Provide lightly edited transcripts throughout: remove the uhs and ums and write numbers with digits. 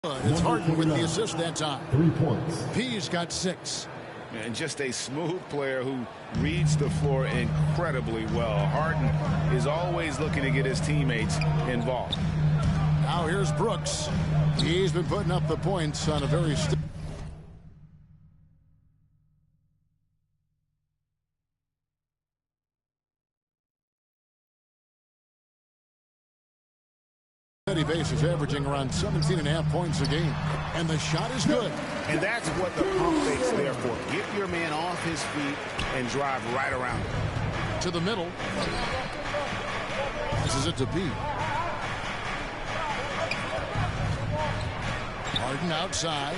It's Harden with the assist that time. 3 points. P's got 6. And just a smooth player who reads the floor incredibly well. Harden is always looking to get his teammates involved. Now here's Brooks. He's been putting up the points on a very steady basis, averaging around 17.5 points a game. And the shot is good. And that's what the pump fake's there for. Get your man off his feet and drive right around him. To the middle. Passes it to B. Harden outside.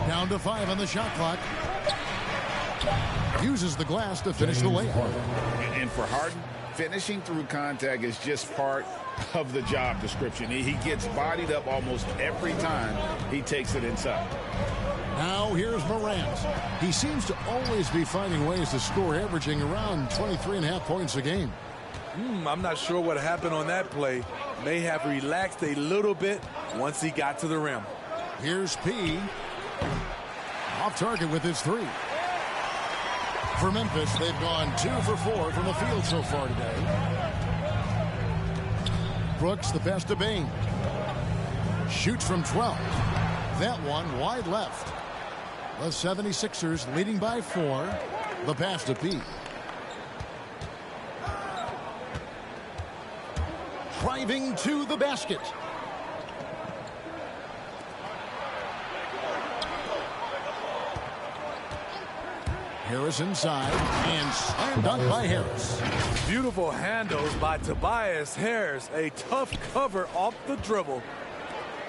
Down to 5 on the shot clock. Uses the glass to finish the layup. And for Harden, finishing through contact is just part of the job description. He gets bodied up almost every time he takes it inside. Now here's Morant. He seems to always be finding ways to score, averaging around 23.5 points a game. I'm not sure what happened on that play. May have relaxed a little bit once he got to the rim. Here's P. Off target with his 3. For Memphis, they've gone 2 for 4 from the field so far today. Brooks, the pass to Bain. Shoots from 12. That one wide left. The 76ers leading by 4. The pass to P. Driving to the basket. Harris inside, and slam dunk by Harris. Beautiful handles by Tobias Harris. A tough cover off the dribble.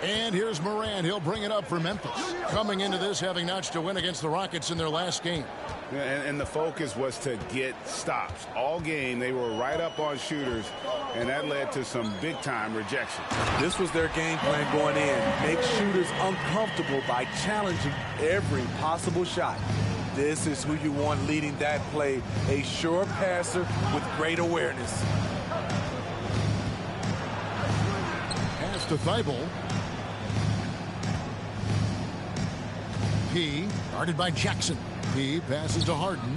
And here's Morant. He'll bring it up for Memphis. Coming into this, having notched a win against the Rockets in their last game. And the focus was to get stops. All game, they were right up on shooters, and that led to some big-time rejection. This was their game plan going in. Make shooters uncomfortable by challenging every possible shot. This is who you want leading that play. A sure passer with great awareness. Pass to Thibault. P, guarded by Jackson. P passes to Harden.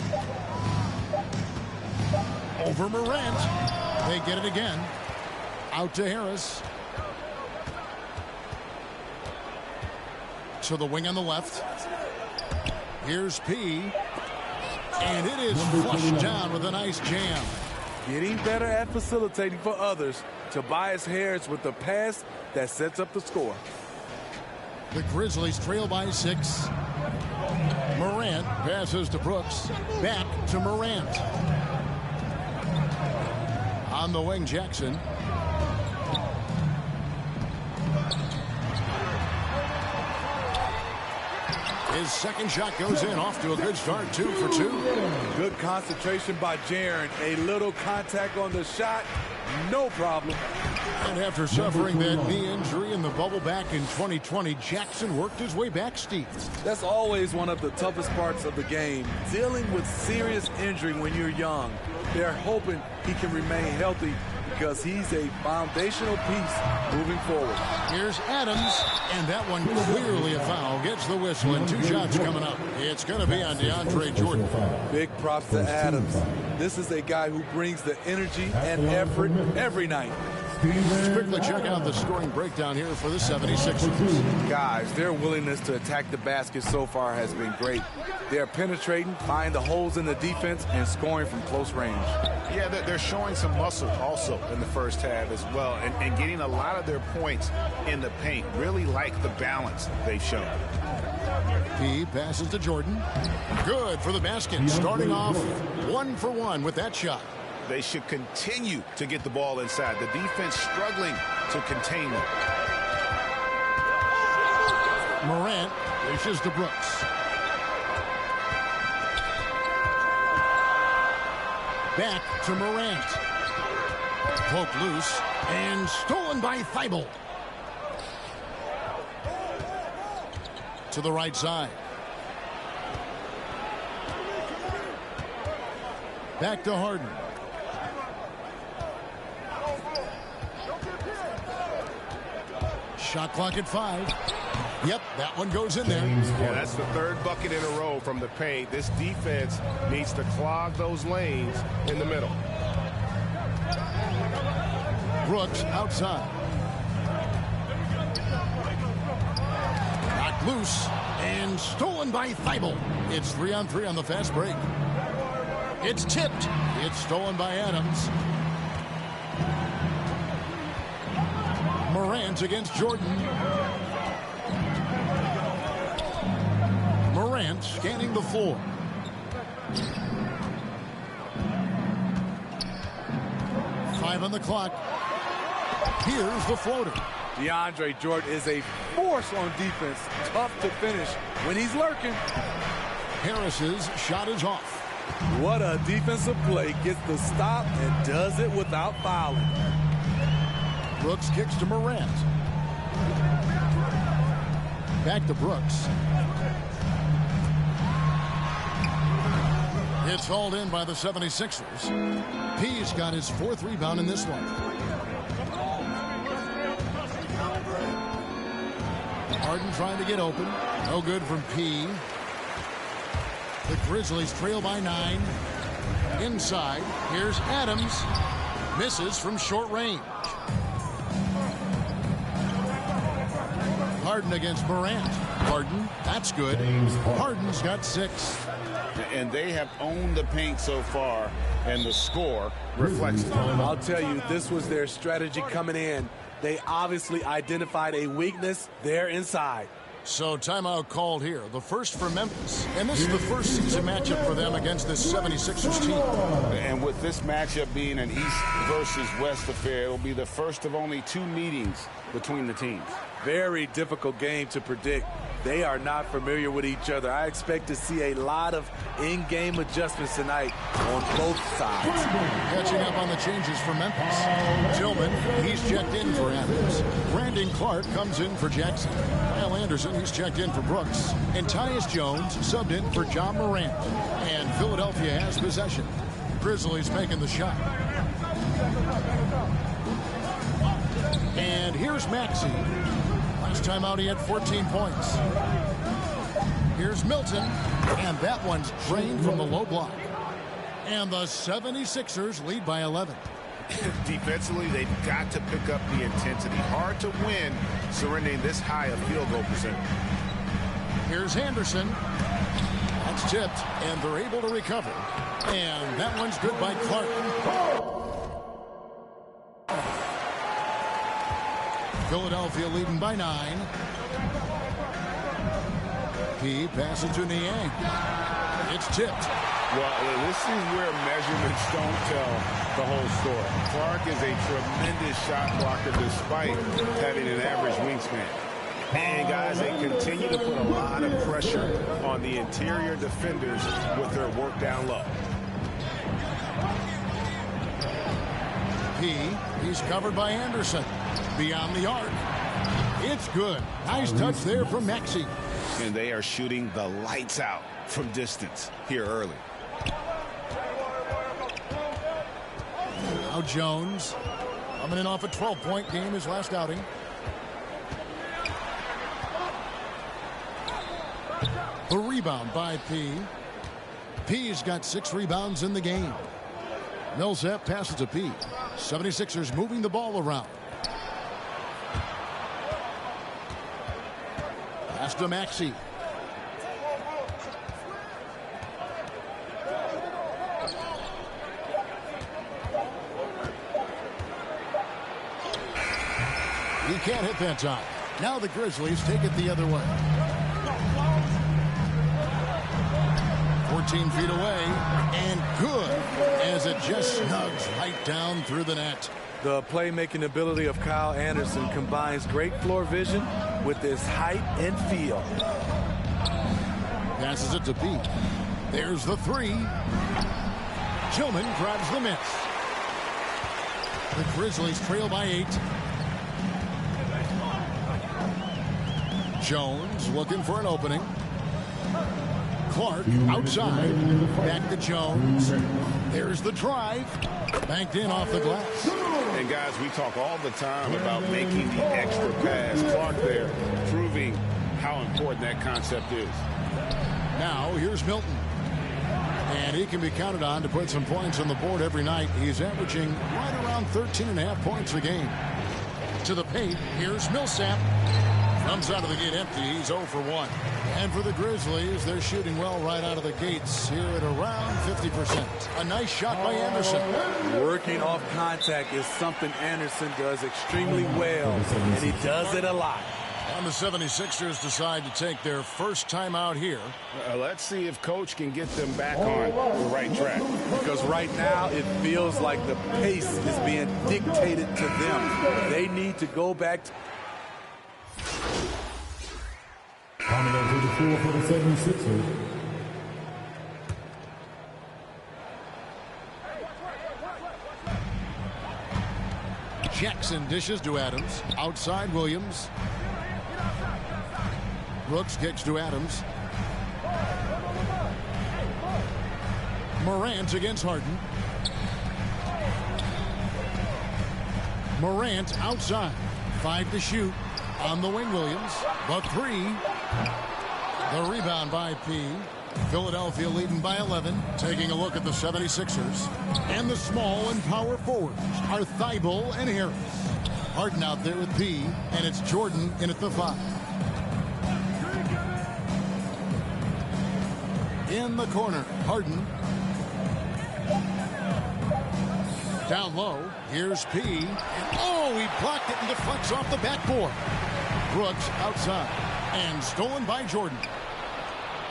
Over Morant. They get it again. Out to Harris. To the wing on the left. Here's P. And it is flushed down with a nice jam. Getting better at facilitating for others. Tobias Harris with the pass that sets up the score. The Grizzlies trail by 6. Morant passes to Brooks. Back to Morant. On the wing, Jackson. His second shot goes in, off to a good start, 2 for 2. Good concentration by Jaren. A little contact on the shot, no problem. And after suffering that knee injury in the bubble back in 2020, Jackson worked his way back, Steve. That's always one of the toughest parts of the game, dealing with serious injury when you're young. They're hoping he can remain healthy because he's a foundational piece moving forward. Here's Adams, and that one clearly a foul. Gets the whistle, and 2 shots coming up. It's going to be on DeAndre Jordan. Big props to Adams. This is a guy who brings the energy and effort every night. Let's quickly check out the scoring breakdown here for the 76ers. Guys, their willingness to attack the basket so far has been great. They're penetrating, finding the holes in the defense, and scoring from close range. Yeah, they're showing some muscle also in the first half as well, and getting a lot of their points in the paint. Really like the balance they've shown. He passes to Jordan. Good for the basket. Starting off 1 for 1 with that shot. They should continue to get the ball inside. The defense struggling to contain them. Morant dishes to Brooks. Back to Morant. Poked loose and stolen by Thibault. To the right side. Back to Harden. Shot clock at 5. Yep, that one goes in there. Yeah, that's the third bucket in a row from the paint. This defense needs to clog those lanes in the middle. Brooks outside. Knocked loose and stolen by Thibault. It's 3-on-3 on the fast break. It's tipped. It's stolen by Adams. Morant against Jordan. Morant scanning the floor. Five on the clock. Here's the floater. DeAndre Jordan is a force on defense. Tough to finish when he's lurking. Harris's shot is off. What a defensive play. Gets the stop and does it without fouling. Brooks kicks to Morant. Back to Brooks. It's hauled in by the 76ers. P's got his 4th rebound in this one. Harden trying to get open. No good from P. The Grizzlies trail by 9. Inside, here's Adams. Misses from short range. Harden against Morant. Harden, that's good. Harden's got 6. And they have owned the paint so far, and the score reflects it. I'll tell you, this was their strategy coming in. They obviously identified a weakness there inside. So timeout called here. The first for Memphis. And this is the first season matchup for them against this 76ers team. And with this matchup being an East versus West affair, it'll be the first of only 2 meetings between the teams. Very difficult game to predict. They are not familiar with each other. I expect to see a lot of in-game adjustments tonight on both sides. Catching up on the changes for Memphis. Tillman, he's checked in for Adams. Brandon Clark comes in for Jackson. Kyle Anderson, he's checked in for Brooks. And Tyus Jones subbed in for John Morant. And Philadelphia has possession. Grizzlies making the shot. And here's Maxey. Last time out, he had 14 points. Here's Milton, and that one's drained from the low block. And the 76ers lead by 11. Defensively, they've got to pick up the intensity. Hard to win surrendering this high a field goal percentage. Here's Anderson. That's tipped, and they're able to recover. And that one's good by Clark. Philadelphia leading by 9. He passes to Niang. It's tipped. Well, this is where measurements don't tell the whole story. Clark is a tremendous shot blocker despite having an average wingspan. And guys, they continue to put a lot of pressure on the interior defenders with their work down low. He's covered by Anderson. Beyond the arc. It's good. Nice touch there from Maxey. And they are shooting the lights out from distance here early. Now Jones coming in off a 12-point game his last outing. The rebound by P. P's got 6 rebounds in the game. Millsap passes to P. 76ers moving the ball around. Pass to Maxey. He can't hit that time. Now the Grizzlies take it the other way. 14 feet away, and good as it just snugs right down through the net. The playmaking ability of Kyle Anderson combines great floor vision with his height and feel. Passes it to B. There's the 3. Tillman grabs the miss. The Grizzlies trail by 8. Jones looking for an opening. Clark outside. Back to Jones. There's the drive. Banked in off the glass. And guys, we talk all the time about making the extra pass. Clark there proving how important that concept is. Now here's Milton. And he can be counted on to put some points on the board every night. He's averaging right around 13.5 points a game. To the paint, here's Millsap. Comes out of the gate empty. He's 0 for 1. And for the Grizzlies, they're shooting well right out of the gates here at around 50%. A nice shot by Anderson. Working off contact is something Anderson does extremely well, and he does it a lot. And the 76ers decide to take their first time out here. Let's see if Coach can get them back on the right track. Because right now it feels like the pace is being dictated to them. They need to go back to... Coming over the floor for the 76ers. Jackson dishes to Adams. Outside Williams. Brooks kicks to Adams. Morant against Harden. Morant outside. 5 to shoot. On the wing, Williams. But 3. The rebound by P. Philadelphia leading by 11. Taking a look at the 76ers. And the small and power forwards are Thibault and Harris. Harden out there with P. And it's Jordan in at the 5. In the corner, Harden. Down low, here's P. And oh, he blocked it and deflects off the backboard. Brooks outside and stolen by Jordan.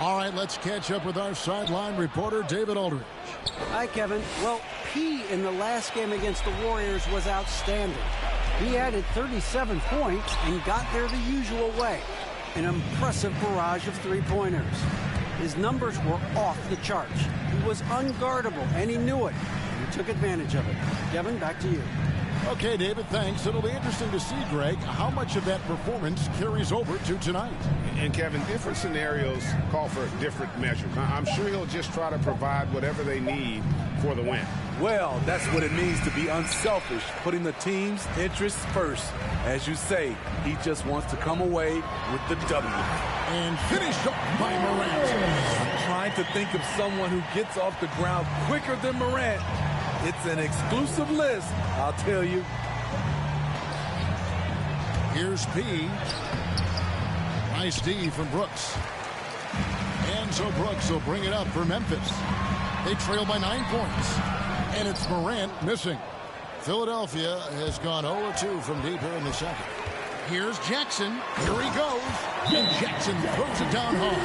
All right, let's catch up with our sideline reporter, David Aldridge. Hi, Kevin. Well, P in the last game against the Warriors was outstanding. He added 37 points and got there the usual way. An impressive barrage of three-pointers. His numbers were off the charts. He was unguardable, and he knew it. And he took advantage of it. Kevin, back to you. Okay, David, thanks. It'll be interesting to see, Greg, how much of that performance carries over to tonight. And, Kevin, different scenarios call for different measures. I'm sure he'll just try to provide whatever they need for the win. Well, that's what it means to be unselfish, putting the team's interests first. As you say, he just wants to come away with the W. And finished off by Morant. I'm trying to think of someone who gets off the ground quicker than Morant. It's an exclusive list, I'll tell you. Here's P. Nice D from Brooks. And so Brooks will bring it up for Memphis. They trail by 9 points. And it's Morant missing. Philadelphia has gone 0-2 from deep here in the second. Here's Jackson. Here he goes. And Jackson throws it down hard.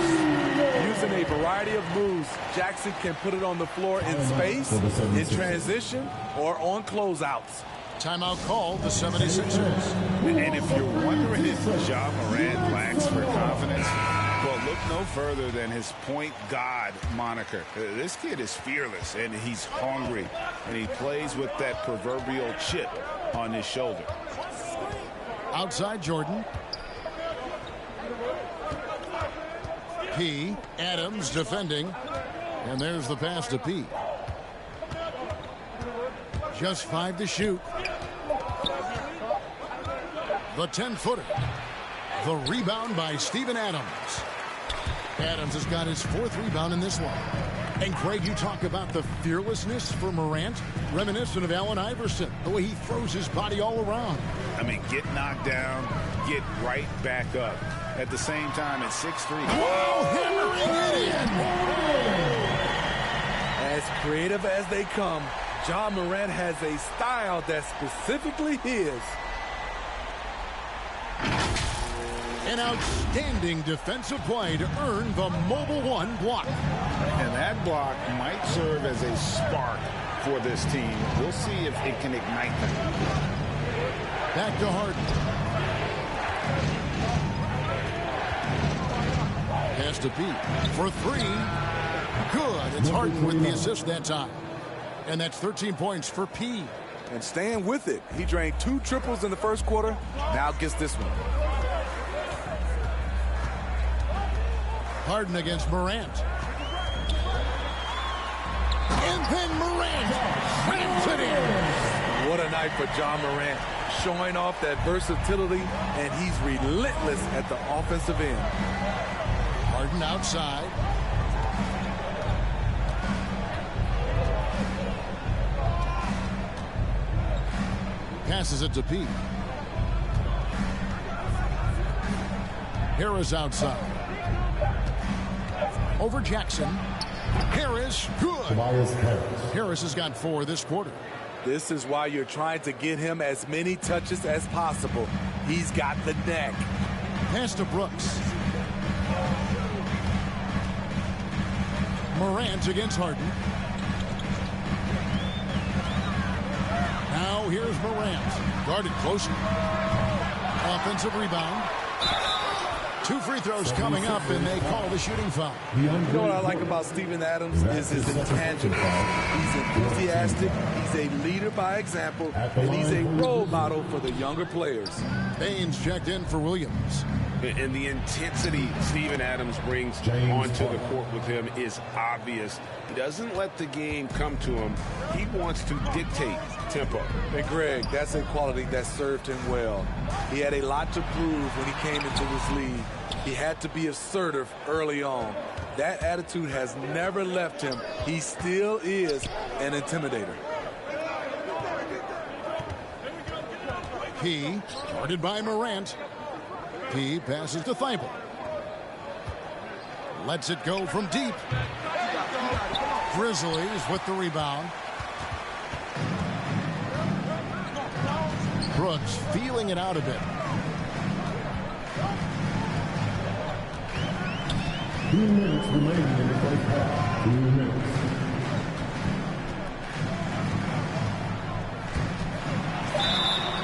Using a variety of moves, Jackson can put it on the floor in space, in transition, or on closeouts. Timeout called, the 76ers. And if you're wondering if Ja Morant lacks for confidence, well, look no further than his point guard moniker. This kid is fearless, and he's hungry, and he plays with that proverbial chip on his shoulder. Outside Jordan. P. Adams defending. And there's the pass to P. Just 5 to shoot. The 10-footer. The rebound by Steven Adams. Adams has got his 4th rebound in this one. And Craig, you talk about the fearlessness for Morant, reminiscent of Allen Iverson, the way he throws his body all around. I mean, get knocked down, get right back up. At the same time, at 6'3". Whoa, hammering it in. As creative as they come, Ja Morant has a style that's specifically his. An outstanding defensive play to earn the Mobile One block. And that block might serve as a spark for this team. We'll see if it can ignite them. Back to Harden. Pass to Pete for 3. Good. It's Harden with the assist that time. And that's 13 points for P. And staying with it. He drained 2 triples in the first quarter. Now gets this one. Harden against Morant. Morant rams it in. What a night for John Morant, showing off that versatility, and he's relentless at the offensive end. Harden outside. Passes it to Pete. Harris outside. Over Jackson. Harris, good. Harris has got 4 this quarter. This is why you're trying to get him as many touches as possible. He's got the neck. Pass to Brooks. Morant against Harden. Now here's Morant. Guarded closer. Offensive rebound. 2 free throws coming up, and they call the shooting foul. You know what I like about Steven Adams is his intangibles. He's enthusiastic, he's a leader by example, and he's a role model for the younger players. Baines checked in for Williams. And the intensity Steven Adams brings onto the court with him is obvious. He doesn't let the game come to him. He wants to dictate tempo. And Greg, that's a quality that served him well. He had a lot to prove when he came into this league. He had to be assertive early on. That attitude has never left him. He still is an intimidator. He, guarded by Morant. He passes to Thibault. Lets it go from deep. Grizzlies with the rebound. Brooks feeling it out a bit. 2 minutes remaining in the first half. 2 minutes.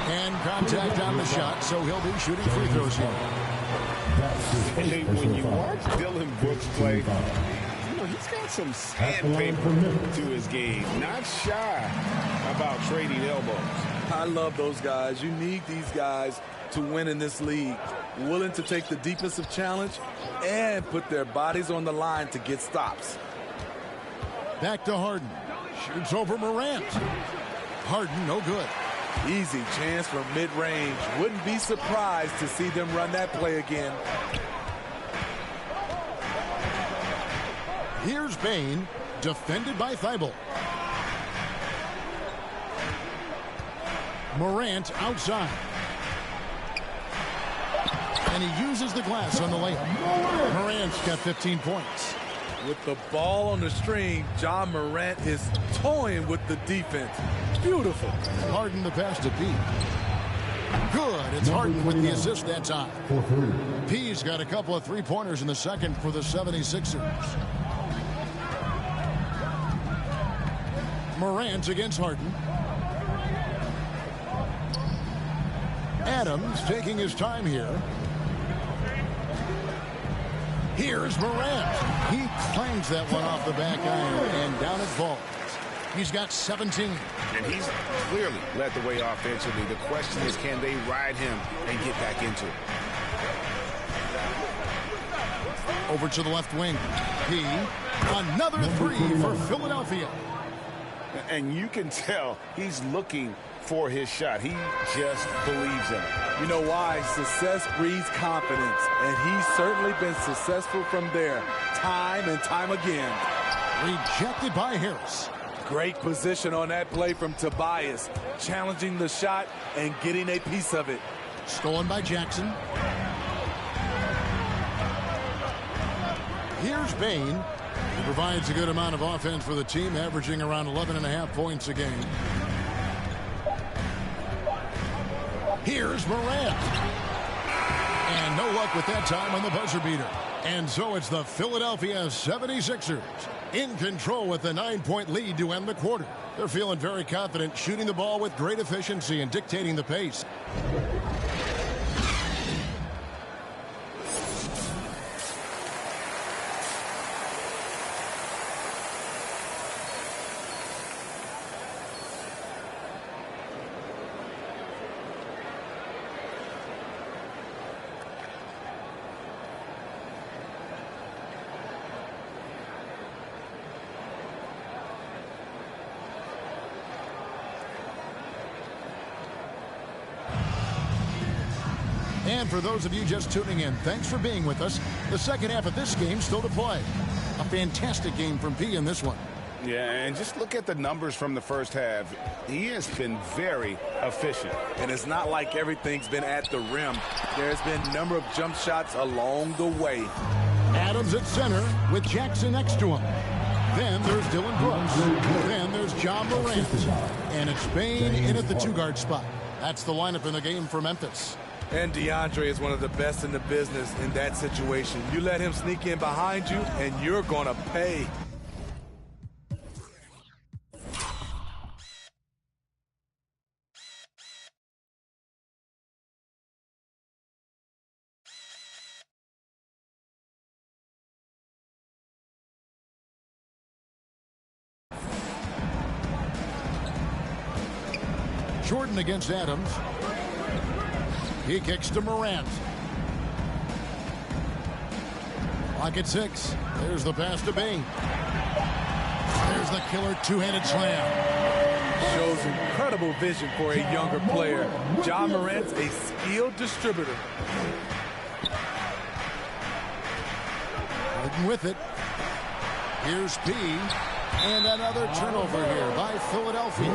And contact on the shot, so he'll be shooting free throws here. Hey, when you watch Dillon Brooks play, you know, he's got some sandpaper to his game. Not shy about trading elbows. I love those guys. You need these guys to win in this league. Willing to take the defensive challenge and put their bodies on the line to get stops. Back to Harden. Shoots over Morant. Harden, no good. Easy chance from mid-range. Wouldn't be surprised to see them run that play again. Here's Bane, defended by Thibault. Morant outside. And he uses the glass on the layup. Morant's got 15 points. With the ball on the string, John Morant is toying with the defense. Beautiful. Harden the pass to P. Good. It's Harden with the assist that time. P's got a couple of three-pointers in the second for the 76ers. Morant against Harden. Adams taking his time here. Here's Morant. He clangs that one off the back iron, and down it falls. He's got 17. And he's clearly led the way offensively. The question is, can they ride him and get back into it? Over to the left wing. He, another three for Philadelphia. And you can tell he's looking for his shot. He just believes in it. You know why? Success breeds confidence, and he's certainly been successful from there time and time again. Rejected by Harris. Great position on that play from Tobias, challenging the shot and getting a piece of it. Stolen by Jackson. Here's Bane. He provides a good amount of offense for the team, averaging around 11.5 points a game. Here's Morant. And no luck with that time on the buzzer beater. And so it's the Philadelphia 76ers in control with a 9-point lead to end the quarter. They're feeling very confident, shooting the ball with great efficiency and dictating the pace. And for those of you just tuning in, thanks for being with us. The second half of this game still to play. A fantastic game from P in this one. Yeah, and just look at the numbers from the first half. He has been very efficient. And it's not like everything's been at the rim. There's been a number of jump shots along the way. Adams at center with Jackson next to him. Then there's Dylan Brooks. Then there's John Morant. And it's Bain in at the two-guard spot. That's the lineup in the game for Memphis. And DeAndre is one of the best in the business in that situation. You let him sneak in behind you, and you're going to pay. Jordan against Adams. He kicks to Morant. Clock at 6. There's the pass to Bain. There's the killer two-handed slam. Shows incredible vision for a younger player. John Morant's a skilled distributor. Jordan with it. Here's P. And another turnover here by Philadelphia.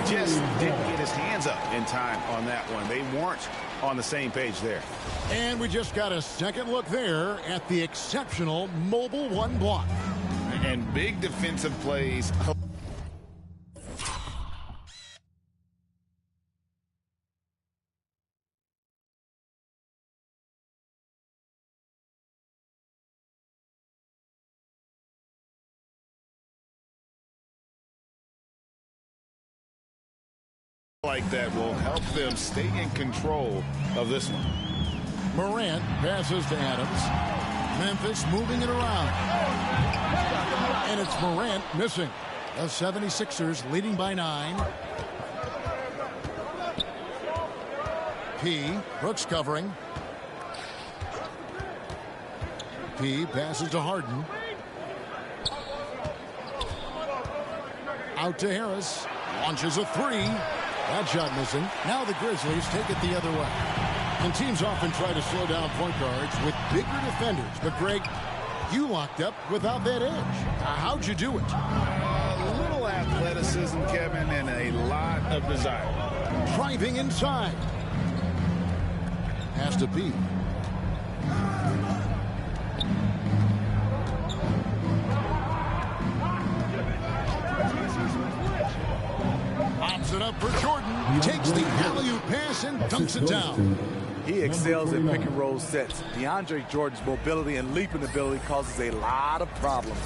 Just didn't get his hands up in time on that one. They weren't on the same page there. And we just got a second look there at the exceptional mobile one block. And big defensive plays. Like that will help them stay in control of this one. Morant passes to Adams. Memphis moving it around. And it's Morant missing. The 76ers leading by 9. P. Brooks covering. P passes to Harden. Out to Harris. Launches a 3. That shot missing. Now the Grizzlies take it the other way. And teams often try to slow down point guards with bigger defenders. But, Greg, you locked up without that edge. How'd you do it? A little athleticism, Kevin, and a lot of desire. Driving inside. Has to be. Pops it up for Jordan. Takes the alley-oop pass and dunks it down. He excels in pick and roll sets. DeAndre Jordan's mobility and leaping ability causes a lot of problems.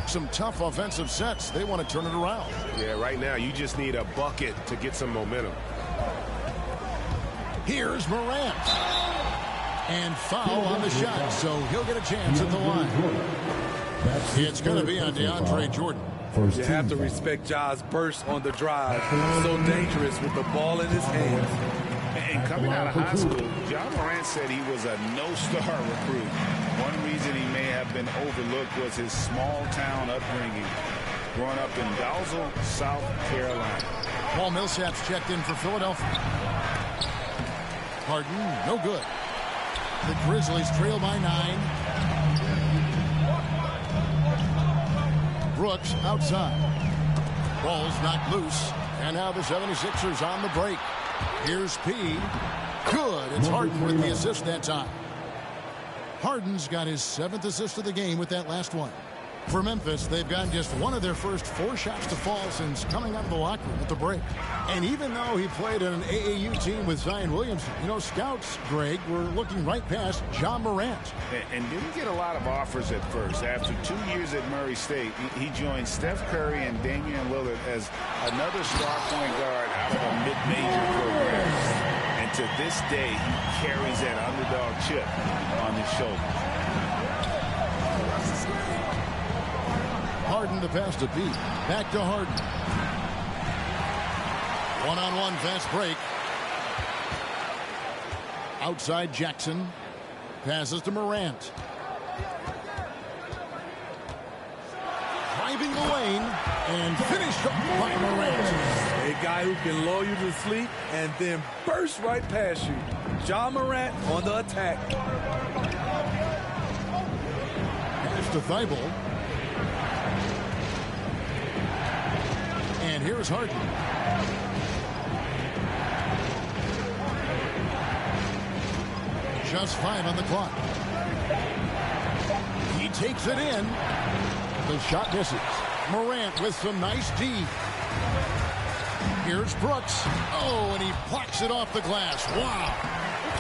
Some tough offensive sets. They want to turn it around. Yeah, right now you just need a bucket to get some momentum. Here's Morant. And foul on the shot, so he'll get a chance at the line. It's going to be on DeAndre Jordan. You have to respect Ja's burst on the drive. So dangerous with the ball in his hands. And coming out of high school, John Morant said he was a no-star recruit. One reason he may have been overlooked was his small-town upbringing, growing up in Dalzell, South Carolina. Paul Millsap's checked in for Philadelphia. Harden, no good. The Grizzlies trail by 9. Brooks outside. Ball's knocked loose. And now the 76ers on the break. Here's P. Good. It's Harden with the assist that time. Harden's got his 7th assist of the game with that last one. For Memphis, they've gotten just one of their first 4 shots to fall since coming out of the locker room at the break. And even though he played on an AAU team with Zion Williamson, you know, scouts, Greg, were looking right past John Morant. And didn't get a lot of offers at first. After 2 years at Murray State, he joined Steph Curry and Damian Lillard as another star point guard out of a mid-major program. And to this day, he carries that underdog chip on his shoulder. Harden the pass to P. Back to Harden. One-on-one fast break. Outside Jackson. Passes to Morant. Driving the lane and finished up by Morant. A guy who can lull you to sleep and then burst right past you. Ja Morant on the attack. It's to Thibault. And here's Harden. Just 5 on the clock. He takes it in. The shot misses. Morant with some nice D. Here's Brooks. Oh, and he plucks it off the glass. Wow.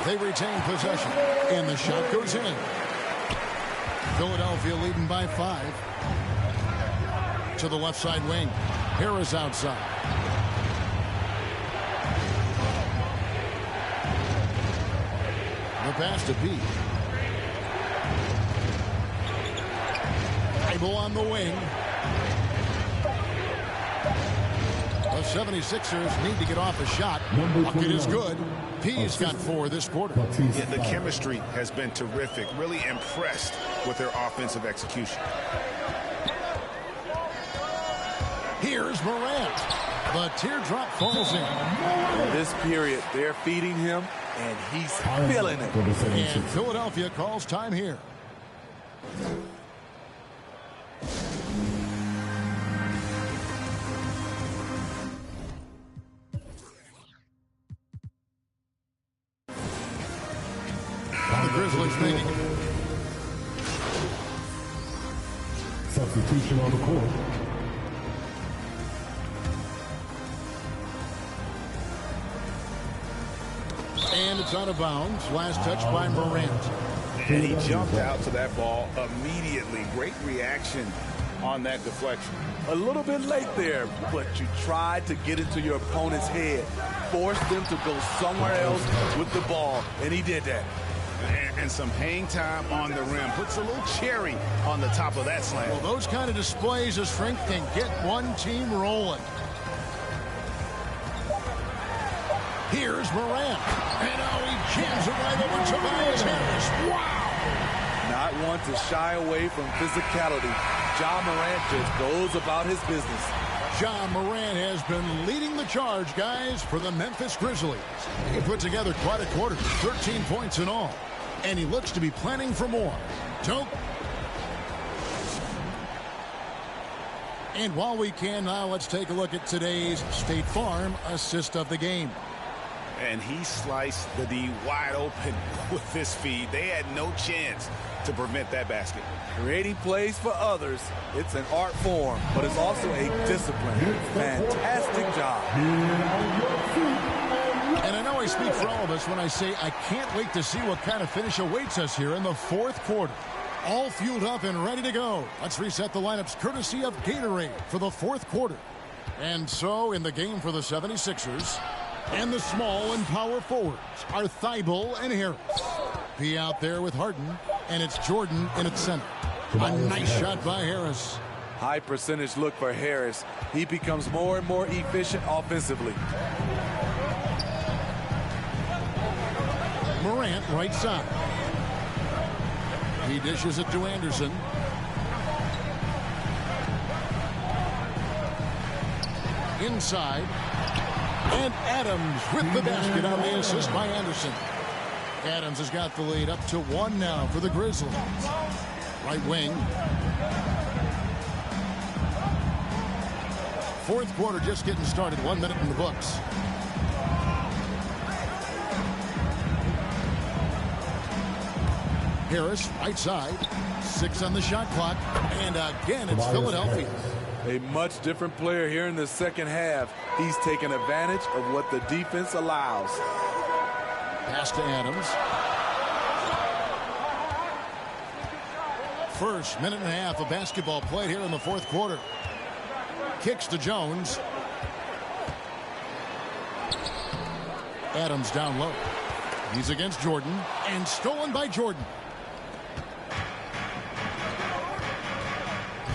They retain possession. And the shot goes in. Philadelphia leading by 5. To the left side wing. Harris outside. The pass to B. Thibault on the wing. The 76ers need to get off a shot. Bucket is good. P's got 4 this quarter. Yeah, the chemistry has been terrific. Really impressed with their offensive execution. Here's Morant. The teardrop falls in. This period, they're feeding him, and he's feeling it. And Philadelphia calls time here. The Grizzlies making it. Substitution on the court. And it's out of bounds. Last touch by Morant. And he jumped out to that ball immediately. Great reaction on that deflection. A little bit late there, but you tried to get into your opponent's head. Forced them to go somewhere else with the ball, and he did that. And some hang time on the rim. Puts a little cherry on the top of that slam. Well, those kind of displays of strength can get one team rolling. Here's Morant. And now he jams it right over Tobias Harris. Wow! Not one to shy away from physicality. Ja Morant just goes about his business. Ja Morant has been leading the charge, guys, for the Memphis Grizzlies. He put together quite a quarter, 13 points in all. And he looks to be planning for more. And while we can now, let's take a look at today's State Farm assist of the game. And he sliced the D wide open with this feed. They had no chance to prevent that basket. Creating plays for others, it's an art form, but it's also a discipline. Fantastic job. And I know I speak for all of us when I say I can't wait to see what kind of finish awaits us here in the fourth quarter. All fueled up and ready to go. Let's reset the lineups courtesy of Gatorade for the fourth quarter. And so in the game for the 76ers, and the small and power forwards are Thibault and Harris. P out there with Harden, and it's Jordan in its center. A nice shot by Harris. High percentage look for Harris. He becomes more and more efficient offensively. Morant right side. He dishes it to Anderson. Inside. And Adams with the basket on the assist by Anderson. Adams has got the lead up to 1 now for the Grizzlies. Right wing. Fourth quarter just getting started. 1 minute in the books. Harris, right side. 6 on the shot clock. And again, it's Philadelphia. A much different player here in the second half. He's taken advantage of what the defense allows. Pass to Adams. First minute and a half of basketball played here in the fourth quarter. Kicks to Jones. Adams down low. He's against Jordan and stolen by Jordan.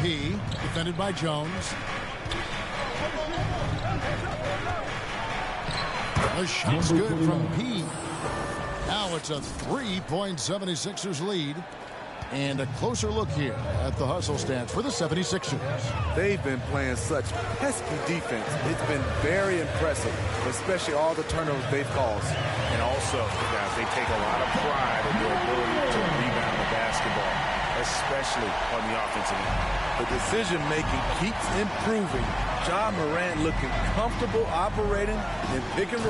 P defended by Jones. The shot's good from P. Now it's a 3-point 76ers lead. And a closer look here at the hustle stats for the 76ers. They've been playing such pesky defense. It's been very impressive, especially all the turnovers they've caused. And also, guys, they take a lot of pride in their ability to rebound the basketball, especially on the offensive end. The decision-making keeps improving. Ja Morant looking comfortable operating and picking.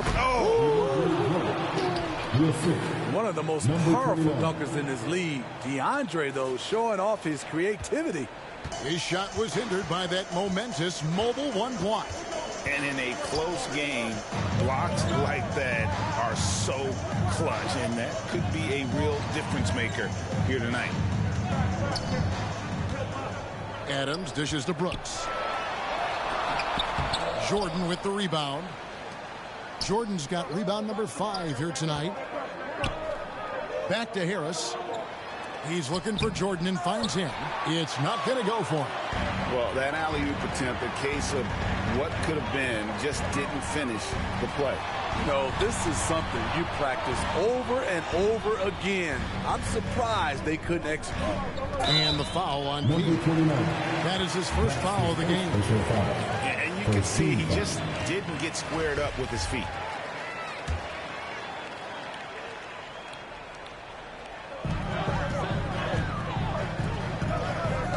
One of the most powerful dunkers in this league. DeAndre, though, showing off his creativity. His shot was hindered by that momentous mobile one block. And in a close game, blocks like that are so clutch, and that could be a real difference maker here tonight. Adams dishes to Brooks. Jordan with the rebound. Jordan's got rebound number 5 here tonight. Back to Harris. He's looking for Jordan and finds him. It's not going to go for him. Well, that alley-oop attempt, a case of what could have been, just didn't finish the play. No, this is something you practice over and over again. I'm surprised they couldn't execute. And the foul on Pete. That is his first foul of the game. And you can see he just didn't get squared up with his feet.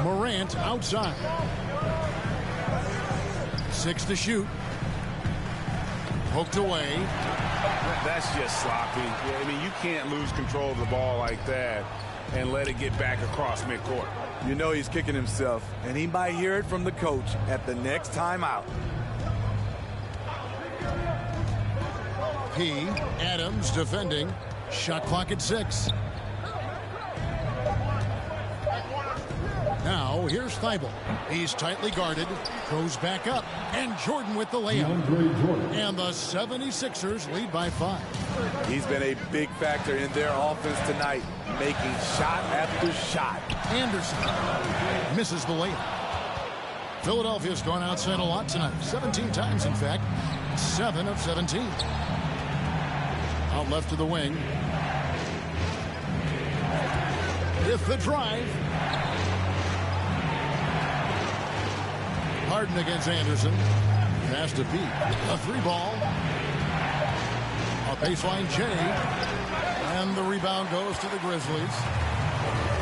Morant outside. 6 to shoot. Poked away. That's just sloppy. I mean, you can't lose control of the ball like that and let it get back across midcourt. You know he's kicking himself, and he might hear it from the coach at the next timeout. P. Adams defending. Shot clock at 6. Now, here's Thibault. He's tightly guarded, goes back up, and Jordan with the layup. And the 76ers lead by 5. He's been a big factor in their offense tonight, making shot after shot. Anderson misses the layup. Philadelphia's gone outside a lot tonight. 17 times, in fact. 7 of 17. Out left to the wing. With the drive. Harden against Anderson. Pass to Pete. A 3-ball. A baseline J. And the rebound goes to the Grizzlies.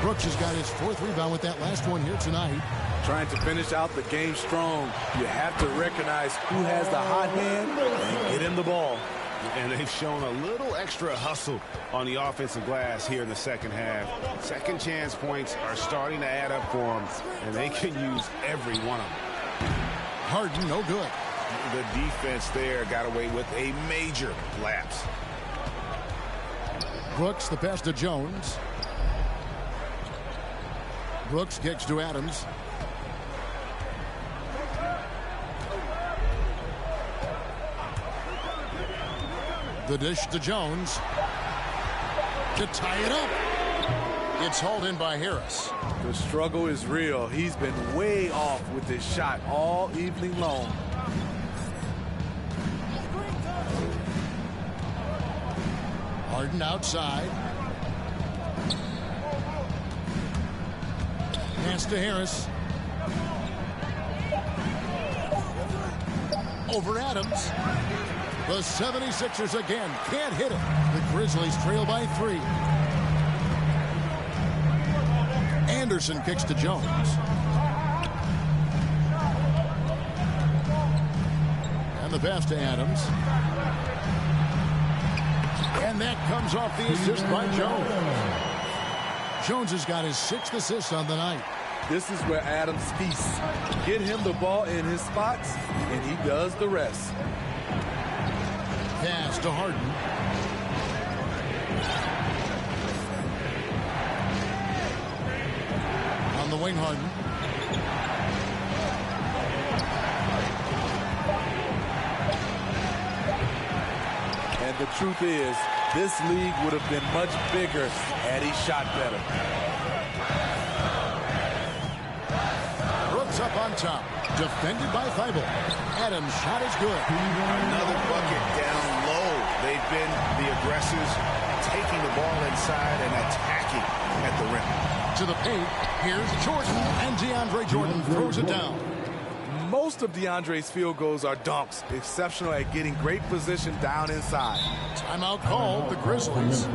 Brooks has got his 4th rebound with that last one here tonight. Trying to finish out the game strong. You have to recognize who has the hot hand and get him the ball. And they've shown a little extra hustle on the offensive glass here in the second half. Second chance points are starting to add up for them, and they can use every one of them. Harden, no good. The defense there got away with a major lapse. Brooks, the pass to Jones. Brooks kicks to Adams. The dish to Jones. To tie it up. It's hauled in by Harris. The struggle is real. He's been way off with his shot all evening long. Harden outside. Pass to Harris. Over Adams. The 76ers again can't hit it. The Grizzlies trail by 3. Anderson kicks to Jones. And the pass to Adams. And that comes off the assist by Jones. Jones has got his 6th assist on the night. This is where Adams feasts. Get him the ball in his spots, and he does the rest. Pass to Harden. On the wing, Harden. And the truth is, this league would have been much bigger had he shot better. Brooks up on top. Defended by Thibault. Adams' shot is good. Another bucket down low. They've been the aggressors, taking the ball inside and attacking at the rim. To the paint, here's Jordan, and DeAndre Jordan throws it down. Most of DeAndre's field goals are dunks, exceptional at getting great position down inside. Timeout called, the Grizzlies.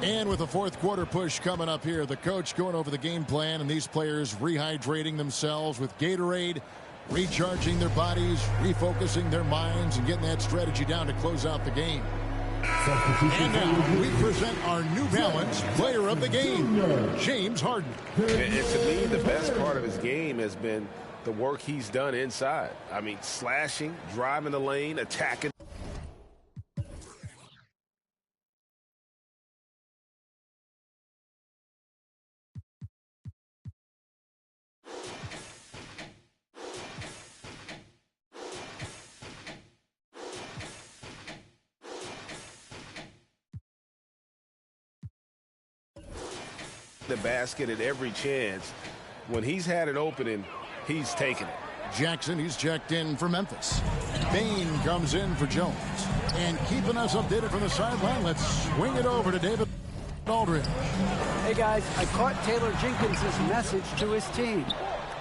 And with the fourth quarter push coming up here, the coach going over the game plan, and these players rehydrating themselves with Gatorade, recharging their bodies, refocusing their minds, and getting that strategy down to close out the game. And now we present our New Balance player of the game, James Harden. And to me, the best part of his game has been the work he's done inside. I mean, slashing, driving the lane, attacking. The basket at every chance. When he's had an opening, he's taken it. Jackson, he's checked in for Memphis. Bain comes in for Jones. And keeping us updated from the sideline, let's swing it over to David Aldridge. Hey, guys, I caught Taylor Jenkins' message to his team.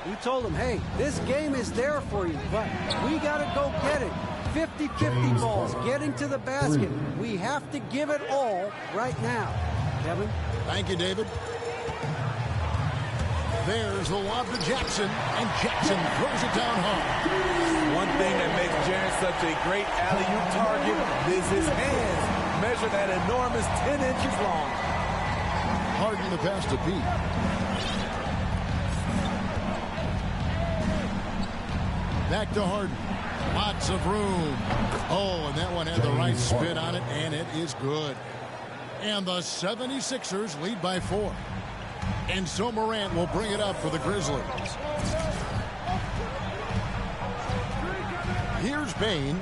He told them, hey, this game is there for you, but we got to go get it. 50-50 balls, getting to the basket. We have to give it all right now. Kevin? Thank you, David. There's the lob to Jackson, and Jackson throws it down hard. One thing that makes Jaren such a great alley-oop target is his hands, measured at enormous 10 inches long. Harden the pass to Pete. Back to Harden. Lots of room. Oh, and that one had the right spin on it, and it is good. And the 76ers lead by 4. And so Morant will bring it up for the Grizzlies. Here's Bain.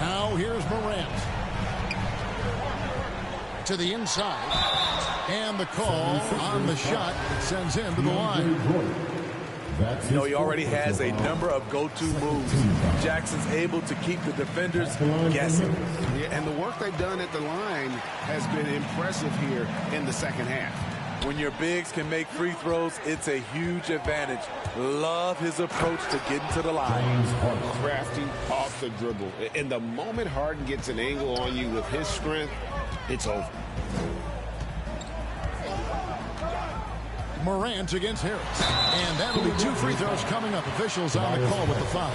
Now here's Morant. To the inside. And the call on the shot that sends him to the line. You know, he already has a number of go-to moves. Jackson's able to keep the defenders guessing. Yeah, and the work they've done at the line has been impressive here in the second half. When your bigs can make free throws, it's a huge advantage. Love his approach to getting to the line. Crafty off the dribble. And the moment Harden gets an angle on you with his strength, it's over. Morant against Harris. And that'll be 2 free throws coming up. Officials on the call with the foul.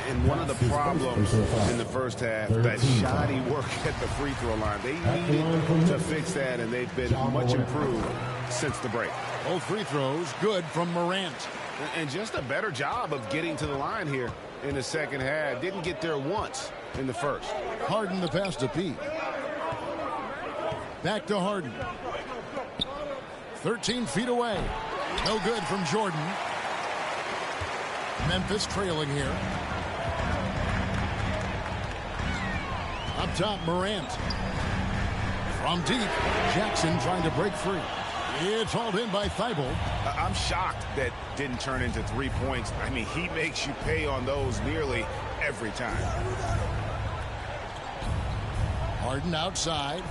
And one of the problems in the first half, that shoddy work at the free throw line. They needed to fix that, and they've been much improved since the break. Both free throws good from Morant. And just a better job of getting to the line here in the second half. Didn't get there once in the first. Harden the pass to Pete. Back to Harden. 13 feet away. No good from Jordan. Memphis trailing here. Up top, Morant. From deep, Jackson trying to break free. It's hauled in by Thibault. I'm shocked that didn't turn into 3 points. I mean, he makes you pay on those nearly every time. Harden outside.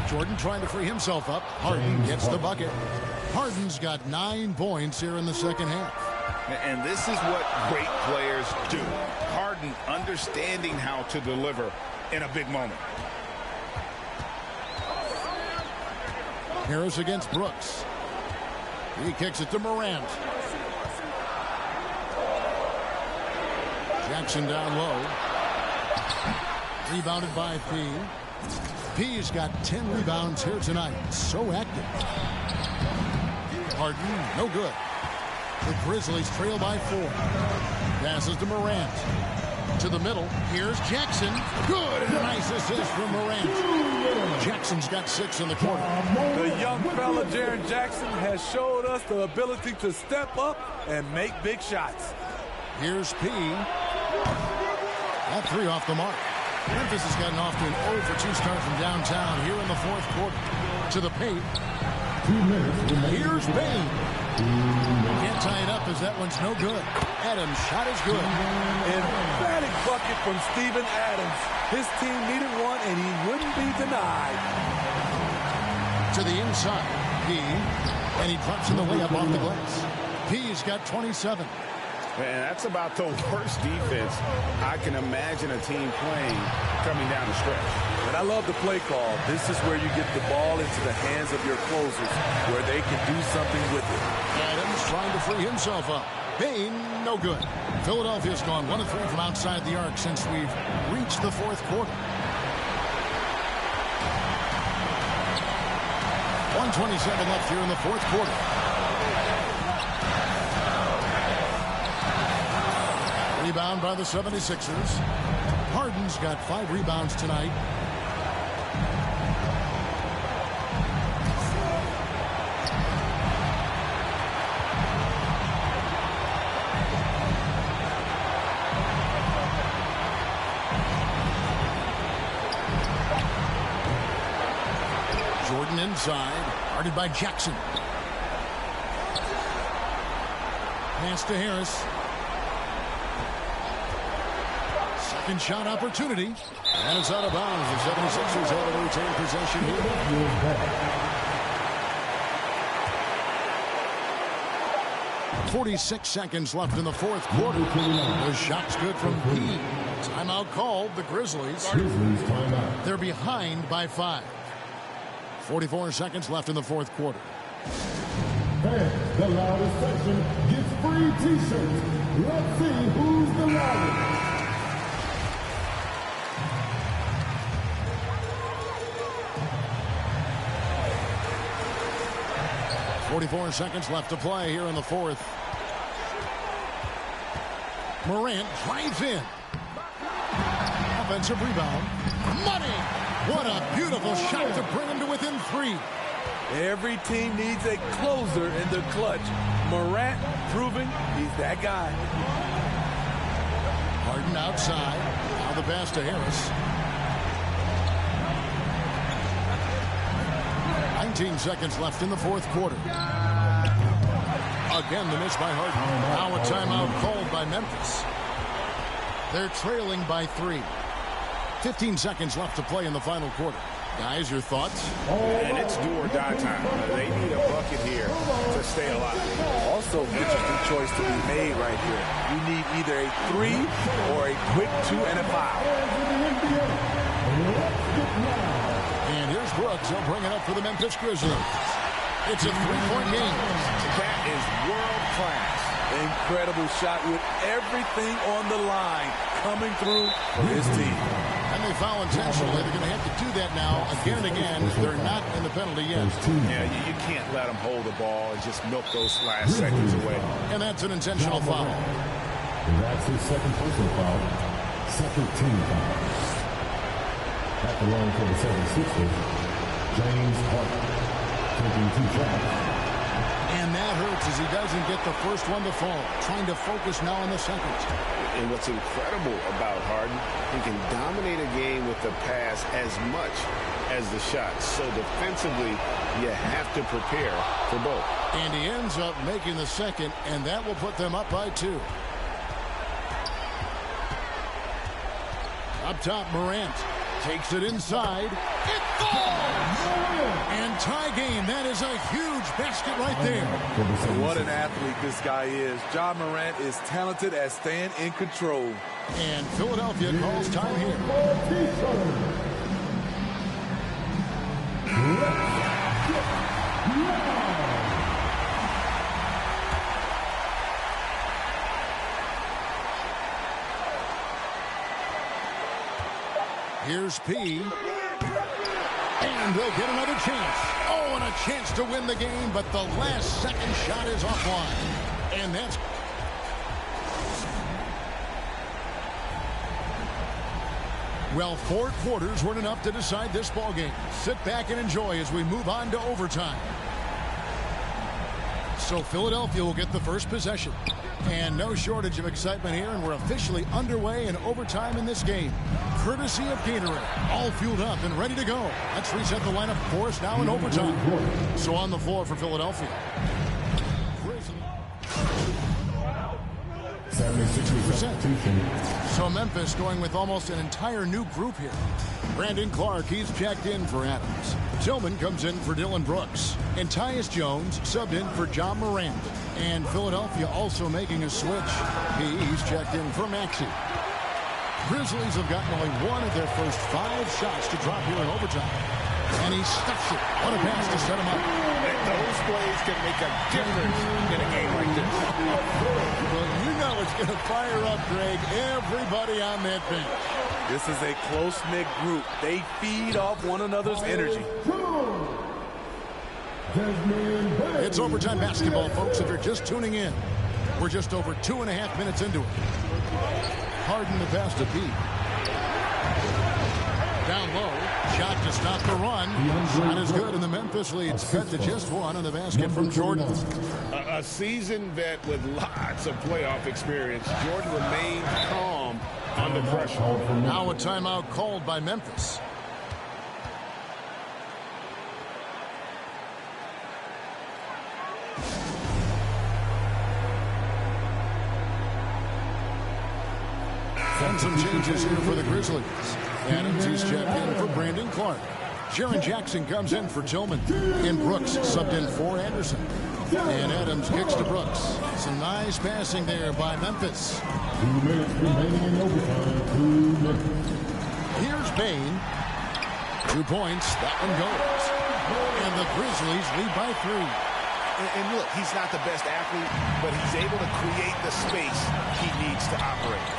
Jordan trying to free himself up. Harden gets the bucket. Harden's got 9 points here in the second half. And this is what great players do. Harden understanding how to deliver in a big moment. Harris against Brooks. He kicks it to Morant. Jackson down low. Rebounded by P. P's got 10 rebounds here tonight. So active. Harden, no good. The Grizzlies trail by 4. Passes to Morant. To the middle. Here's Jackson. Good. And a nice assist from Morant. Jackson's got 6 in the quarter. The young fella, Jaren Jackson, has showed us the ability to step up and make big shots. Here's P. That 3 off the mark. Memphis has gotten off to an 0 for 2 start from downtown here in the fourth quarter. To the paint. 2 minutes remaining. Here's Bain. Can't tie it up as that one's no good. Adams' shot is good. Emphatic bucket from Steven Adams. His team needed one, and he wouldn't be denied. To the inside. P. And he drops in the layup off the glass. P's got 27. And that's about the worst defense I can imagine a team playing coming down the stretch. And I love the play call. This is where you get the ball into the hands of your closers, where they can do something with it. Adams trying to free himself up. Payne, no good. Philadelphia's gone 1 of 3 from outside the arc since we've reached the fourth quarter. 1:27 left here in the fourth quarter. Rebound by the 76ers. Harden's got 5 rebounds tonight. Jordan inside, guarded by Jackson. Pass to Harris. Second shot opportunity. And it's out of bounds. The 76ers able to retain possession here. 46 seconds left in the fourth quarter. The shot's good from P. Timeout called. The Grizzlies. They're behind by 5. 44 seconds left in the fourth quarter. Fans, the loudest section gets free T-shirts. Let's see who's the loudest. 44 seconds left to play here in the fourth. Morant drives in. Offensive rebound. Money! What a beautiful shot to bring him to within 3. Every team needs a closer in the clutch. Morant proving he's that guy. Harden outside. Now the pass to Harris. 19 seconds left in the fourth quarter. Again, the miss by Harden. Now a timeout called by Memphis. They're trailing by 3. 15 seconds left to play in the final quarter. Guys, your thoughts? And it's do or die time. They need a bucket here to stay alive. Also, interesting choice to be made right here. You need either a 3 or a quick 2 and a foul. And here's Brooks. He'll bring it up for the Memphis Grizzlies. It's a 3-point game. That is world class. Incredible shot with everything on the line coming through for his team. And they foul intentionally. They're going to have to do that now again and again. They're not in the penalty yet. Yeah, you can't let them hold the ball and just milk those last seconds away. And that's an intentional foul. That's his second personal foul. Second team foul. At the line for the 76ers, James Harden taking 2 shots. And that hurts as he doesn't get the first one to fall. Trying to focus now on the second. And what's incredible about Harden, he can dominate a game with the pass as much as the shot. So defensively, you have to prepare for both. And he ends up making the second, and that will put them up by 2. Up top, Morant takes it inside. It falls! And tie game. That is a huge basket right there. What an athlete this guy is. Ja Morant is talented at staying in control. And Philadelphia calls time here. Here's P. And they'll get another chance. Oh, and a chance to win the game, but the last second shot is offline. And that's... Well, 4 quarters weren't enough to decide this ballgame. Sit back and enjoy as we move on to overtime. So Philadelphia will get the first possession. And no shortage of excitement here, and we're officially underway in overtime in this game. Courtesy of Gatorade, all fueled up and ready to go. Let's reset the lineup for us now in overtime. So on the floor for Philadelphia. 62%. So Memphis going with almost an entire new group here. Brandon Clark, he's checked in for Adams. Tillman comes in for Dylan Brooks. And Tyus Jones subbed in for John Morant. And Philadelphia also making a switch. He's checked in for Maxey. Grizzlies have gotten only one of their first 5 shots to drop here in overtime. And he stuffs it. What a pass to set him up. And those plays can make a difference in a game like this. Well, you know it's going to fire up, Greg, everybody on that bench. This is a close-knit group. They feed off one another's energy. It's overtime basketball, folks, if you're just tuning in. We're just over 2.5 minutes into it. Harden the pass to Pete. Down low. Shot to stop the run. Shot is good, and the Memphis lead's cut to just one on the basket from Jordan. A seasoned vet with lots of playoff experience. Jordan remained calm under pressure. Now a timeout called by Memphis. And some changes here for the Grizzlies. Adams, he's checked in for Brandon Clark. Jaren Jackson comes in for Tillman. And Brooks subbed in for Anderson. And Adams kicks to Brooks. Some nice passing there by Memphis. 2 minutes remaining in overtime. 2 minutes. Here's Bain. 2 points. That one goes. And the Grizzlies lead by 3. And look, he's not the best athlete, but he's able to create the space he needs to operate.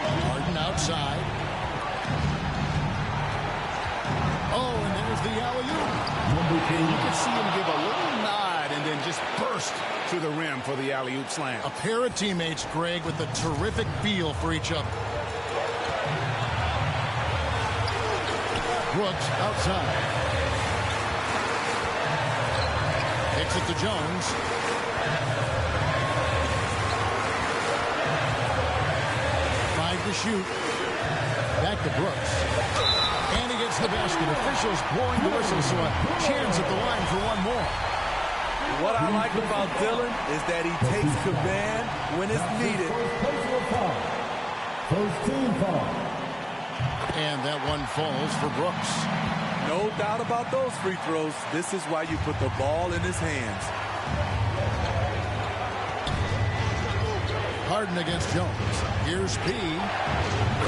Harden outside. Oh, and there's the alley-oop. And you can see him give a little nod and then just burst to the rim for the alley-oop slam. A pair of teammates, Greg, with a terrific feel for each other. Brooks outside. Kicks it to Jones. To shoot. Back to Brooks. And he gets the basket. Officials blowing the whistle, so a chance at the line for one more. What I like about Dylan is that he takes command when it's needed. First team foul. And that one falls for Brooks. No doubt about those free throws. This is why you put the ball in his hands. Harden against Jones. Here's P.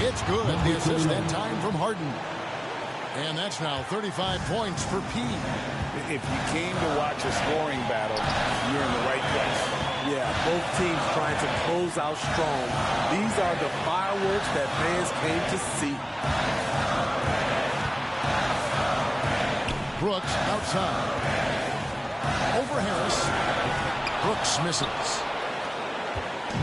It's good. The assist that time from Harden. And that's now 35 points for P. If you came to watch a scoring battle, you're in the right place. Yeah, both teams trying to close out strong. These are the fireworks that fans came to see. Brooks outside. Over Harris. Brooks misses.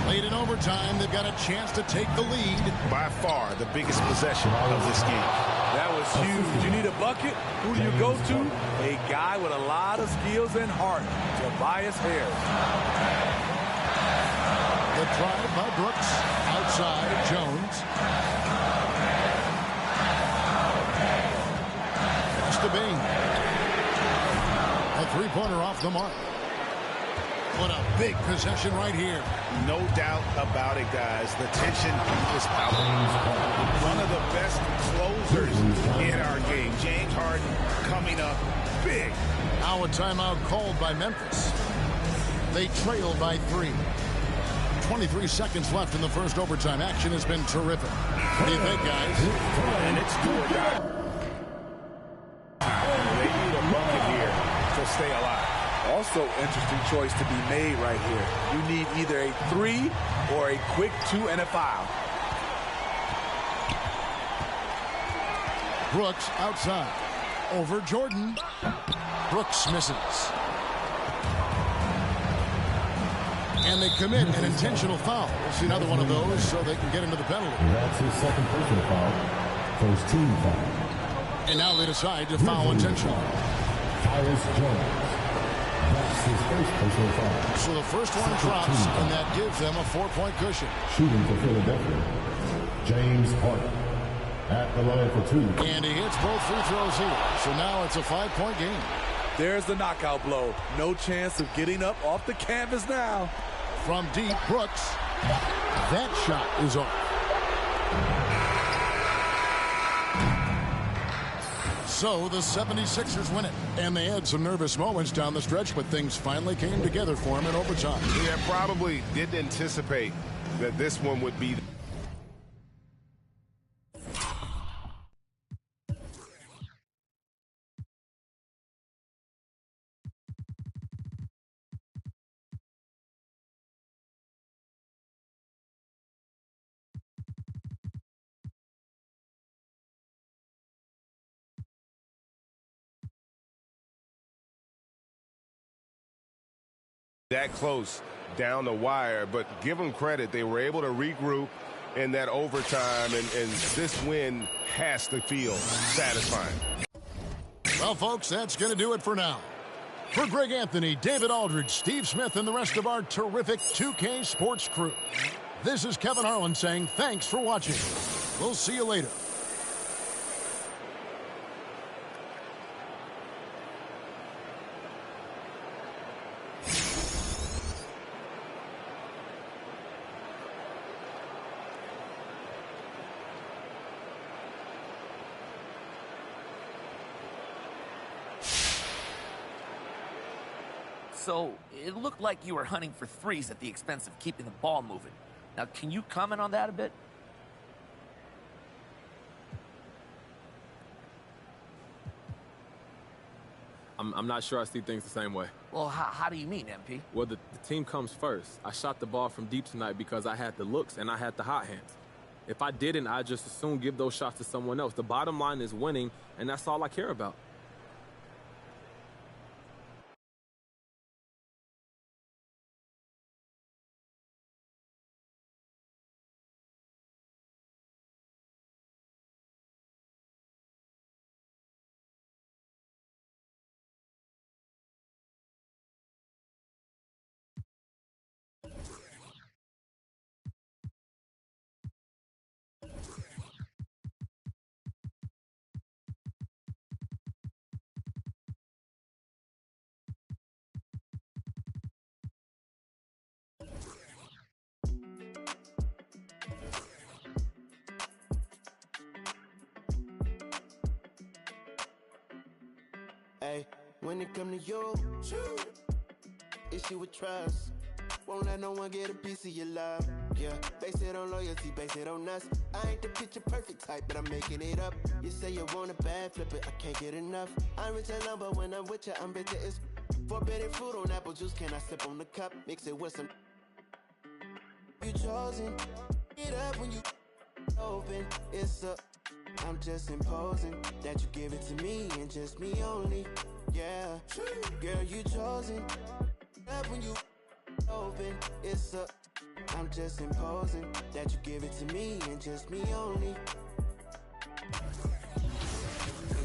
Late in overtime, they've got a chance to take the lead. By far, the biggest possession of this game. That was huge. You need a bucket? Who do you go to? A guy with a lot of skills and heart, Tobias Harris. The drive by Brooks. Outside, Jones. Pass to Bain. A three-pointer off the mark. What a big possession right here. No doubt about it, guys. The tension is palpable. One of the best closers in our game. James Harden coming up big. Now a timeout called by Memphis. They trail by 3. 23 seconds left in the first overtime. Action has been terrific. What do you think, guys? And it's do or die. They need a bucket here to stay alive. Also, interesting choice to be made right here. You need either a 3 or a quick 2 and a foul. Brooks outside. Over Jordan. Brooks misses. And they commit an intentional foul. We'll see another one of those so they can get into the penalty. That's his second personal foul. First team foul. And now they decide to foul intentionally. Tyus Jones. That's his first personal foul. So the first one drops, and that gives them a 4-point cushion. Shooting for Philadelphia, James Harden. At the line for 2. And he hits both free throws here. So now it's a 5-point game. There's the knockout blow. No chance of getting up off the canvas now. From deep, Brooks. That shot is off. So the 76ers win it. And they had some nervous moments down the stretch, but things finally came together for them in overtime. Yeah, probably didn't anticipate that this one would be. That close down the wire, but give them credit. They were able to regroup in that overtime, and this win has to feel satisfying. Well, folks, that's going to do it for now. For Greg Anthony, David Aldridge, Steve Smith, and the rest of our terrific 2K sports crew, this is Kevin Harlan saying thanks for watching. We'll see you later. So, it looked like you were hunting for threes at the expense of keeping the ball moving. Now, can you comment on that a bit? I'm not sure I see things the same way. Well, how do you mean, MP? Well, the team comes first. I shot the ball from deep tonight because I had the looks and I had the hot hands. If I didn't, I'd just as soon give those shots to someone else. The bottom line is winning, and that's all I care about. Hey, when it come to you, issue with trust. Won't let no one get a piece of your love. Yeah, base it on loyalty, base it on us. I ain't the picture perfect type, but I'm making it up. You say you want a bad, flip it, I can't get enough. I'm rich and lumber when I'm with you, I'm bitter. It's forbidden fruit on apple juice. Can I sip on the cup? Mix it with some. You chosen. It up when you open. It's a. I'm just imposing that you give it to me and just me only. Yeah, girl, you chosen. Up when you open. It's a. I'm just imposing that you give it to me and just me only.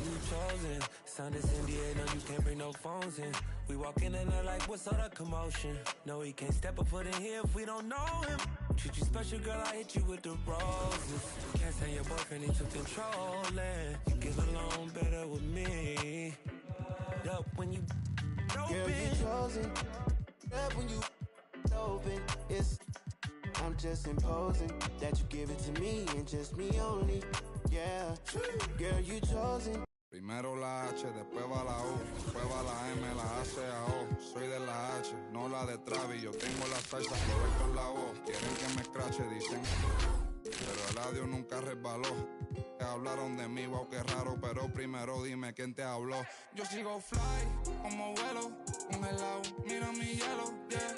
You chosen. Sound is NDA, no, you can't bring no phones in. We walk in and they're like, what's all that commotion? No, he can't step a foot in here if we don't know him. Treat you special, girl, I hit you with the roses. Can't stand your boyfriend, he took control, and you get along better with me. Up when you open. Girl, you chosen. Up when you open. It's. I'm just imposing that you give it to me and just me only. Yeah, girl, you chosen. Primero la H, después va la U, después va la M, la A, C, A, O. Soy de la H, no la de Travis. Yo tengo la salsa, Roberto en la voz. Quieren que me escrache, dicen. Pero el audio nunca resbaló. Hablaron de mí, wow, qué raro. Pero primero dime quién te habló. Yo sigo fly, como vuelo, congelado. Mira mi hielo, yeah.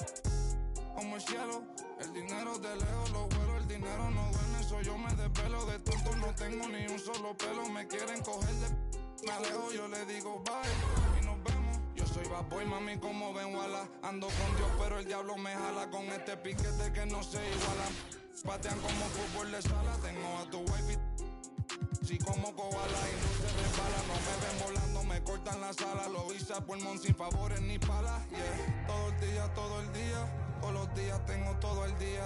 Como el cielo, el dinero de lejos lo vuelo, el dinero no duerme, eso yo me desvelo, de tonto no tengo ni un solo pelo, me quieren coger de me alejo, yo le digo bye, y nos vemos, yo soy bad boy, mami, como ven, wala, ando con Dios, pero el diablo me jala, con este piquete que no se iguala, patean como fútbol de sala, tengo a tu wifi, sí como koala y no se resbala, no me ven volando, me cortan la sala, lo hice a pulmón sin favores ni palas, yeah, todo el día, todos los días tengo todo el día.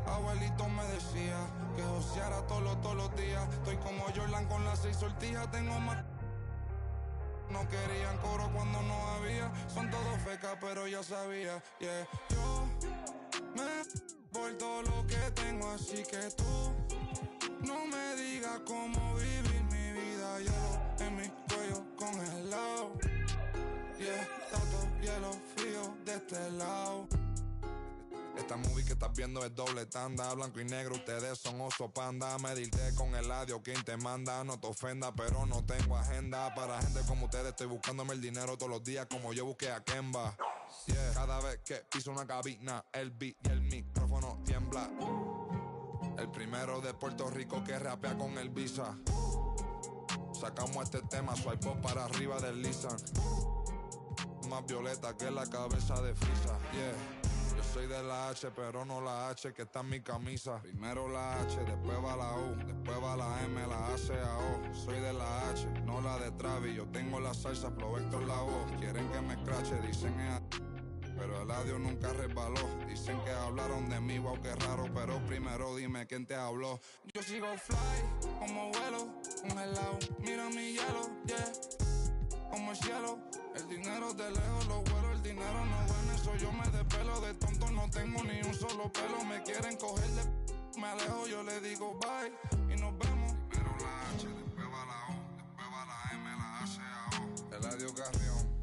Abuelito me decía que joseara todos los días. Estoy como Jordan con las 6 sortijas, tengo más. No querían coro cuando no había. Son todos fecas, pero ya sabía. Yeah. Yo Por todo lo que tengo, así que tú no me digas cómo vivir mi vida. Hielo en mi cuello congelado. Yeah, tanto hielo frío de este lado. Esta movie que estás viendo es doble tanda. Blanco y negro, ustedes son oso panda. Medirte con el audio, quien te manda. No te ofenda, pero no tengo agenda. Para gente como ustedes estoy buscándome el dinero todos los días, como yo busqué a Kemba. Yeah. Cada vez que piso una cabina, el beat y el micrófono tiembla. El primero de Puerto Rico que rapea con el Visa. Sacamos este tema, swipe up para arriba del Lisan. Más violeta que la cabeza de Frisa. Yeah. Yo soy de la H, pero no la H que está en mi camisa. Primero la H, después va la U, después va la M, la A, C, A, O. Soy de la H, no la de Travis. Yo tengo la salsa, Flow Héctor la voz. Quieren que me escrache, dicen es pero el audio nunca resbaló. Dicen que hablaron de mí, wow, qué raro. Pero primero dime quién te habló. Yo sigo fly, como vuelo, congelado. Mira mi hielo, yeah, como el cielo. El dinero de lejos lo vuelo, el dinero no duerme. Eso yo me despelo, de tonto no tengo ni un solo pelo. Me quieren coger de me alejo, yo le digo bye y nos vemos. Primero la H, después va la U, después va la M, la A, C, A, O. Eladio Carrión.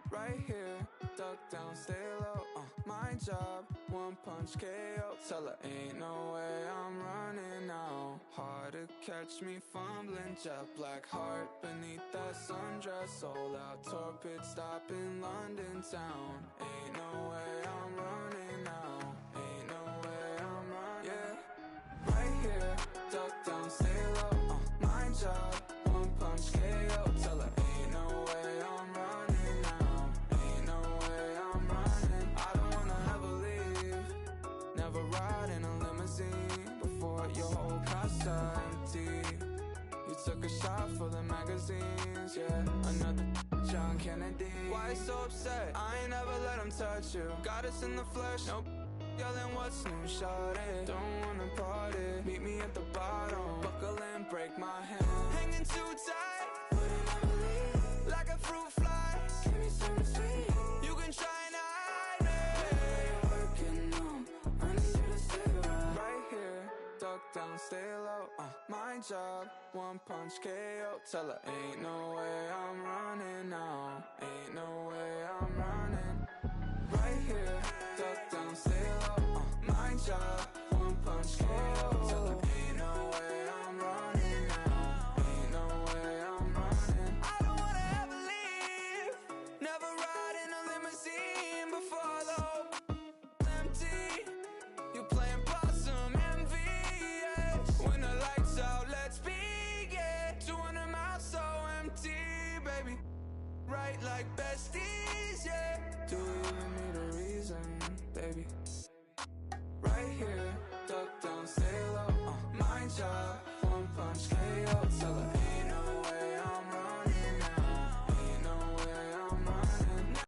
Right here, duck down, stay low, my job, one punch KO. Tell her ain't no way I'm running now. Hard to catch me fumbling, jet black heart beneath that sundress. Sold out tour pit stop in London town. Ain't no way I'm running now. Ain't no way I'm running. Yeah, right here, duck down, stay low, my job, one punch KO. Tell her ain't no way I'm running now. Ain't no way I'm running. I don't wanna ever leave. Never ride in a limousine before your whole casa empty. You took a shot for the magazines, yeah. Another John Kennedy. Why so upset? I ain't never let him touch you. Got us in the flesh, no yelling what's new, shawty. Don't wanna party, meet me at the bottom. Buckle and break my hand. Hanging too tight, wouldn't ever leave. Like a fruit fly, give me something sweet. You can try and hide me. You're working on, I need you to stay right here. Duck down, stay low, my job, one punch KO. Tell her ain't no way I'm running now. Ain't no way I'm running. Right here, duck down, stay low, my job, one punch KO. Tell her ain't no way I'm running now. Ain't no way I'm running. I don't wanna ever leave. Never ride in a limousine before the whole empty. You playing possum MV, yeah. When the lights out, let's begin. 200 miles so empty, baby. Right like besties, yeah. Do we even need a reason, baby? Right here, duck down, stay low, my job, one punch KO. Tell her ain't no way I'm running now. Ain't no way I'm running now.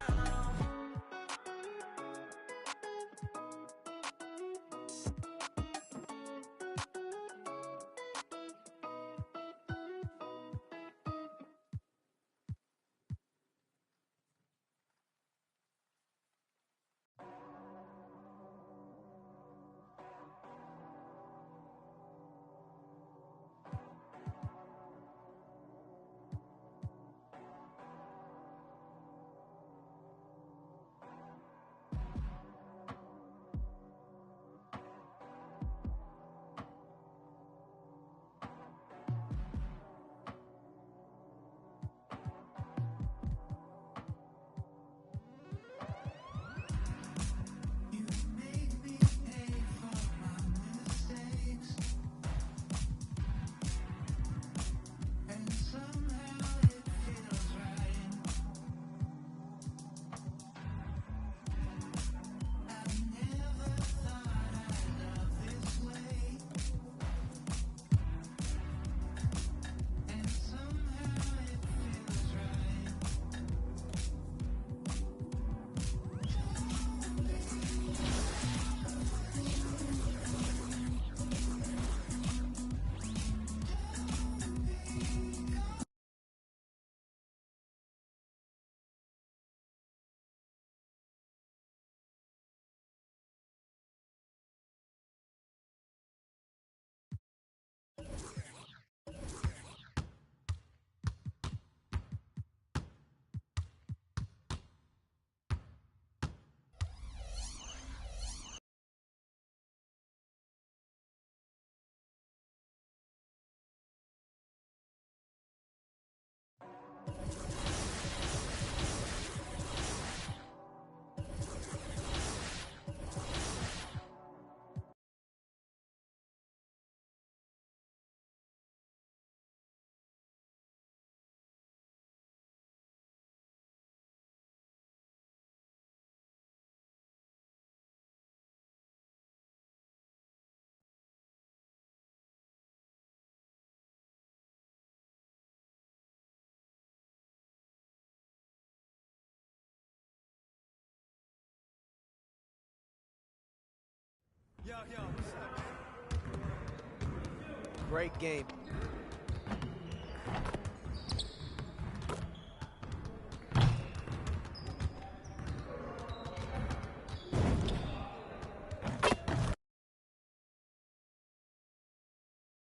Great game.